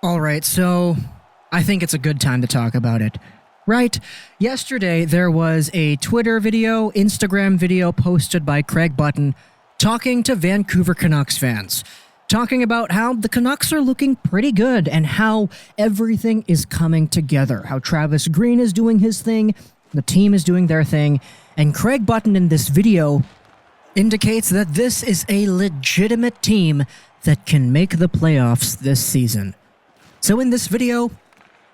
All right, so I think it's a good time to talk about it. Right? Yesterday, there was a Twitter video, Instagram video posted by Craig Button talking to Vancouver Canucks fans, talking about how the Canucks are looking pretty good and how everything is coming together, how Travis Green is doing his thing, the team is doing their thing, and Craig Button in this video indicates that this is a legitimate team that can make the playoffs this season. So in this video,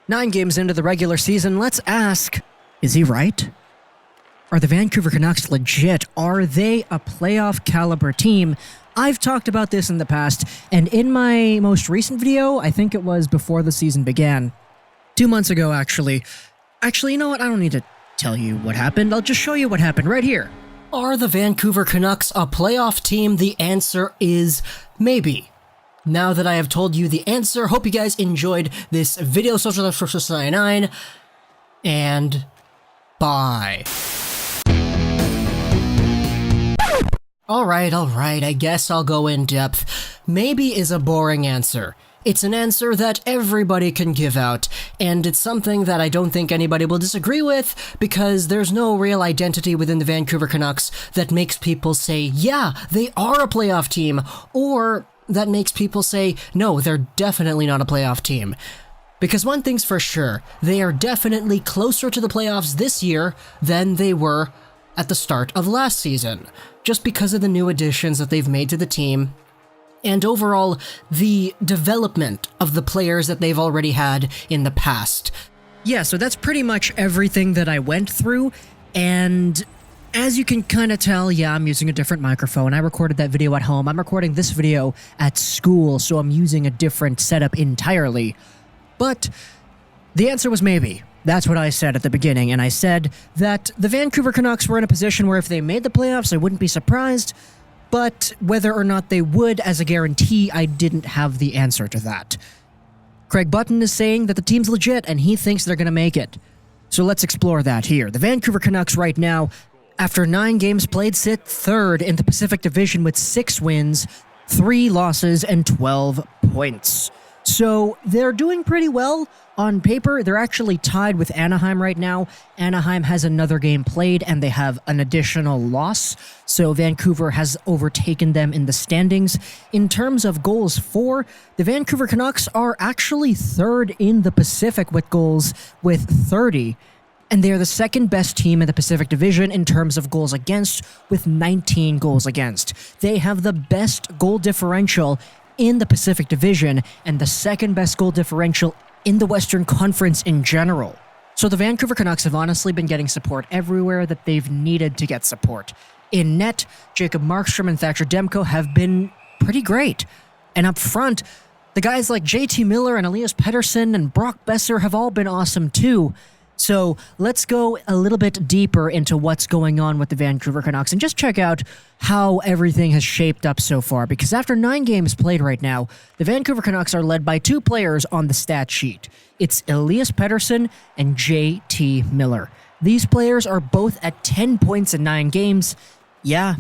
9 games into the regular season, let's ask, is he right? Are the Vancouver Canucks legit? Are they a playoff caliber team? I've talked about this in the past, and in my most recent video, I think it was before the season began, 2 months ago actually. Actually, you know what? I don't need to tell you what happened. I'll just show you what happened right here. Are the Vancouver Canucks a playoff team? The answer is maybe. Now that I have told you the answer, hope you guys enjoyed this video. Social Life for 99, and bye. Alright, I guess I'll go in depth. Maybe is a boring answer. It's an answer that everybody can give out, and it's something that I don't think anybody will disagree with, because there's no real identity within the Vancouver Canucks that makes people say, yeah, they are a playoff team, or that makes people say, no, they're definitely not a playoff team. Because one thing's for sure, they are definitely closer to the playoffs this year than they were at the start of last season, just because of the new additions that they've made to the team, and overall, the development of the players that they've already had in the past. Yeah, so that's pretty much everything that I went through, and as you can kind of tell, yeah, I'm using a different microphone. I recorded that video at home. I'm recording this video at school, so I'm using a different setup entirely. But the answer was maybe. That's what I said at the beginning, and I said that the Vancouver Canucks were in a position where if they made the playoffs, I wouldn't be surprised, but whether or not they would as a guarantee, I didn't have the answer to that. Craig Button is saying that the team's legit, and he thinks they're going to make it. So let's explore that here. The Vancouver Canucks right now, after 9 games played, sit third in the Pacific Division with 6 wins, 3 losses, and 12 points. So they're doing pretty well on paper. They're actually tied with Anaheim right now. Anaheim has another game played, and they have an additional loss. So Vancouver has overtaken them in the standings. In terms of goals for, the Vancouver Canucks are actually third in the Pacific with goals with 30. And they are the second best team in the Pacific Division in terms of goals against, with 19 goals against. They have the best goal differential in the Pacific Division and the second best goal differential in the Western Conference in general. So the Vancouver Canucks have honestly been getting support everywhere that they've needed to get support. In net, Jacob Markstrom and Thatcher Demko have been pretty great. And up front, the guys like JT Miller and Elias Pettersson and Brock Boeser have all been awesome too. So let's go a little bit deeper into what's going on with the Vancouver Canucks and just check out how everything has shaped up so far. Because after 9 games played right now, the Vancouver Canucks are led by 2 players on the stat sheet. It's Elias Pettersson and JT Miller. These players are both at 10 points in 9 games. Yeah,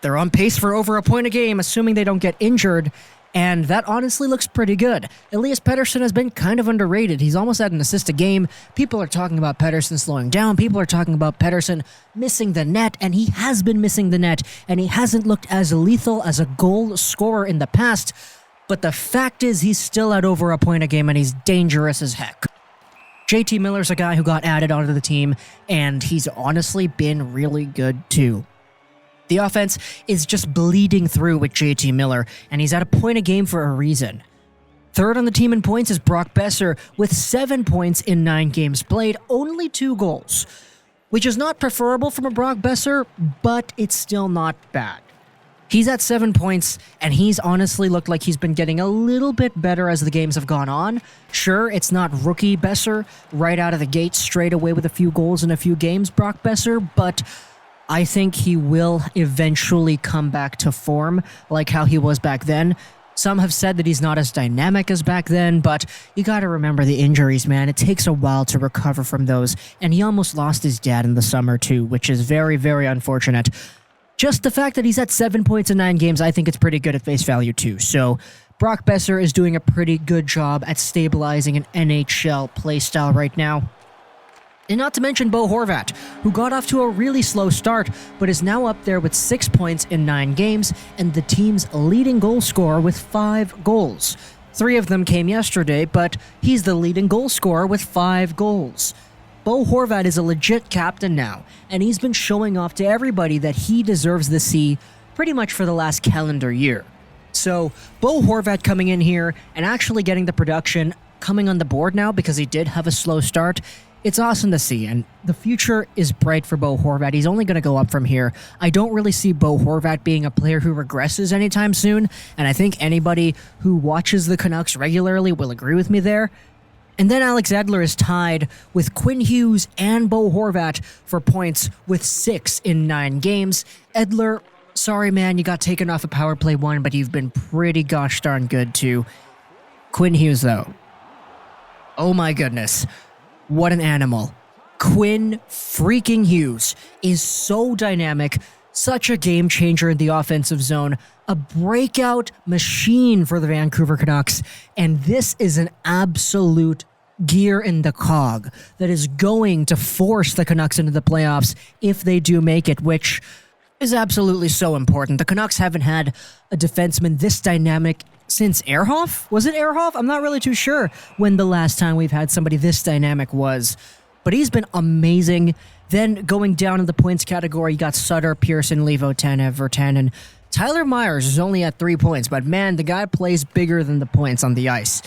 they're on pace for over a point a game, assuming they don't get injured. And that honestly looks pretty good. Elias Pettersson has been kind of underrated. He's almost at an assist a game. People are talking about Pettersson slowing down. People are talking about Pettersson missing the net, and he has been missing the net, and he hasn't looked as lethal as a goal scorer in the past. But the fact is he's still at over a point a game, and he's dangerous as heck. JT Miller's a guy who got added onto the team, and he's honestly been really good too. The offense is just bleeding through with JT Miller, and he's at a point a game for a reason. Third on the team in points is Brock Boeser with 7 points in 9 games played, only 2 goals, which is not preferable from a Brock Boeser, but it's still not bad. He's at 7 points, and he's honestly looked like he's been getting a little bit better as the games have gone on. Sure, it's not rookie Boeser right out of the gate straight away with a few goals in a few games, Brock Boeser, but I think he will eventually come back to form like how he was back then. Some have said that he's not as dynamic as back then, but you gotta remember the injuries, man. It takes a while to recover from those, and he almost lost his dad in the summer too, which is very, very unfortunate. Just the fact that he's at 7 points in 9 games, I think it's pretty good at face value too. So Brock Boeser is doing a pretty good job at stabilizing an NHL playstyle right now. And not to mention Bo Horvat, who got off to a really slow start, but is now up there with 6 points in 9 games, and the team's leading goal scorer with 5 goals. 3 of them came yesterday, but he's the leading goal scorer with 5 goals. Bo Horvat is a legit captain now, and he's been showing off to everybody that he deserves the C pretty much for the last calendar year. So, Bo Horvat coming in here and actually getting the production coming on the board now because he did have a slow start, it's awesome to see, and the future is bright for Bo Horvat. He's only going to go up from here. I don't really see Bo Horvat being a player who regresses anytime soon, and I think anybody who watches the Canucks regularly will agree with me there. And then Alex Edler is tied with Quinn Hughes and Bo Horvat for points with 6 in 9 games. Edler, sorry man, you got taken off a power play 1, but you've been pretty gosh darn good too. Quinn Hughes though, oh my goodness. What an animal. Quinn freaking Hughes is so dynamic, such a game changer in the offensive zone, a breakout machine for the Vancouver Canucks, and this is an absolute gear in the cog that is going to force the Canucks into the playoffs if they do make it, which is absolutely so important. The Canucks haven't had a defenseman this dynamic since Ehrhoff? Was it Ehrhoff? I'm not really too sure when the last time we've had somebody this dynamic was. But he's been amazing. Then going down in the points category, you got Sutter, Pearson, Levo, Tanev, Virtanen. Tyler Myers is only at 3 points, but man, the guy plays bigger than the points on the ice.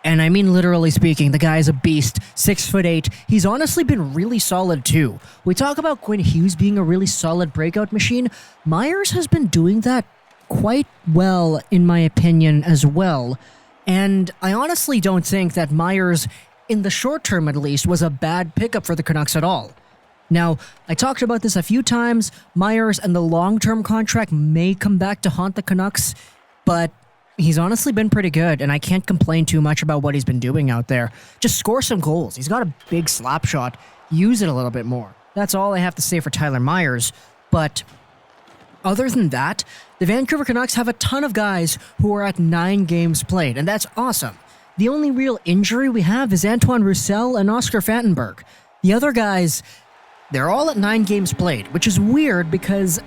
And I mean literally speaking, the guy is a beast, 6'8". He's honestly been really solid too. We talk about Quinn Hughes being a really solid breakout machine. Myers has been doing that quite well, in my opinion, as well. And I honestly don't think that Myers, in the short term at least, was a bad pickup for the Canucks at all. Now, I talked about this a few times. Myers and the long-term contract may come back to haunt the Canucks, but he's honestly been pretty good, and I can't complain too much about what he's been doing out there. Just score some goals. He's got a big slap shot. Use it a little bit more. That's all I have to say for Tyler Myers, but other than that, the Vancouver Canucks have a ton of guys who are at 9 games played, and that's awesome. The only real injury we have is Antoine Roussel and Oscar Fantenberg. The other guys, they're all at 9 games played, which is weird because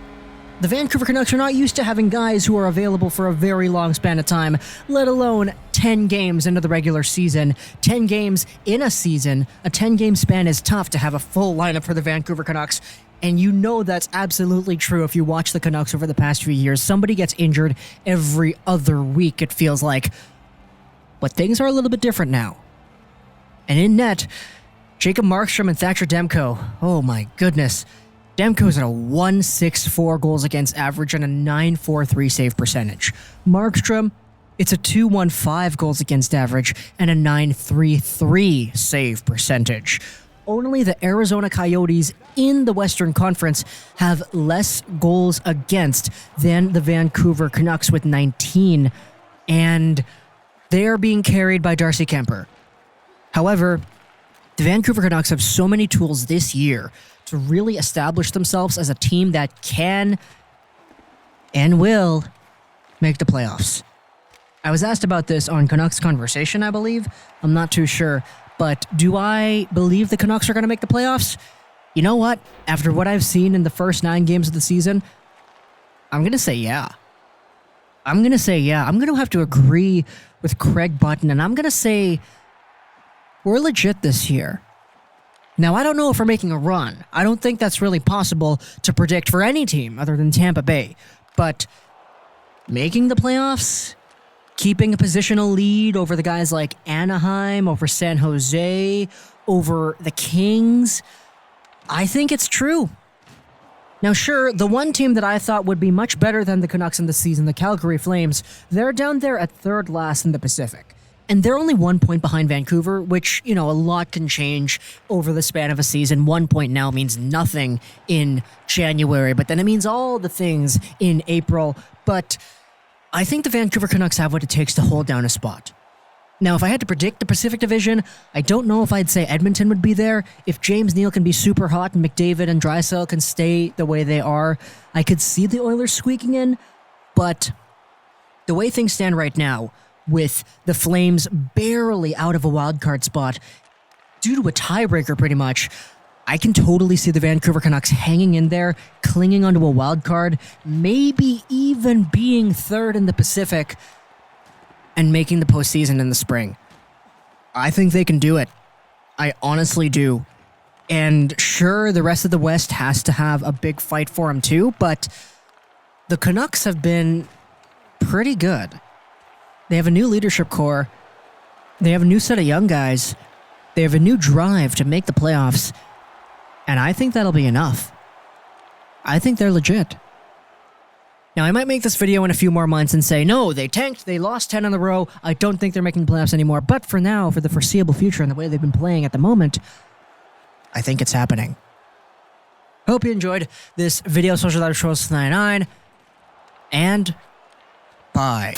the Vancouver Canucks are not used to having guys who are available for a very long span of time, let alone 10 games into the regular season. 10 games in a season, a 10-game span is tough to have a full lineup for the Vancouver Canucks. And you know that's absolutely true if you watch the Canucks over the past few years. Somebody gets injured every other week, it feels like. But things are a little bit different now. And in net, Jacob Markstrom and Thatcher Demko. Oh my goodness. Demko's at a 1.64 goals against average and a 9.43 save percentage. Markstrom, it's a 2.15 goals against average and a 9.33 save percentage. Only the Arizona Coyotes in the Western Conference have less goals against than the Vancouver Canucks with 19, and they are being carried by Darcy Kemper. However, the Vancouver Canucks have so many tools this year to really establish themselves as a team that can and will make the playoffs. I was asked about this on Canucks Conversation, I believe. I'm not too sure. But do I believe the Canucks are going to make the playoffs? You know what? After what I've seen in the first 9 games of the season, I'm going to say yeah. I'm going to have to agree with Craig Button, and I'm going to say we're legit this year. Now, I don't know if we're making a run. I don't think that's really possible to predict for any team other than Tampa Bay. But making the playoffs, keeping a positional lead over the guys like Anaheim, over San Jose, over the Kings, I think it's true. Now, sure, the one team that I thought would be much better than the Canucks in the season, the Calgary Flames, they're down there at 3rd last in the Pacific. And they're only 1 point behind Vancouver, which, you know, a lot can change over the span of a season. 1 point now means nothing in January, but then it means all the things in April. But I think the Vancouver Canucks have what it takes to hold down a spot. Now, if I had to predict the Pacific Division, I don't know if I'd say Edmonton would be there. If James Neal can be super hot and McDavid and Draisaitl can stay the way they are, I could see the Oilers squeaking in. But the way things stand right now, with the Flames barely out of a wildcard spot, due to a tiebreaker pretty much, I can totally see the Vancouver Canucks hanging in there, clinging onto a wild card, maybe even being third in the Pacific, and making the postseason in the spring. I think they can do it. I honestly do. And sure, the rest of the West has to have a big fight for them too, but the Canucks have been pretty good. They have a new leadership core. They have a new set of young guys. They have a new drive to make the playoffs. And I think that'll be enough. I think they're legit. Now, I might make this video in a few more months and say, no, they tanked, they lost 10 in a row, I don't think they're making the playoffs anymore. But for now, for the foreseeable future and the way they've been playing at the moment, I think it's happening. Hope you enjoyed this video, Social Live Shows 99, and bye.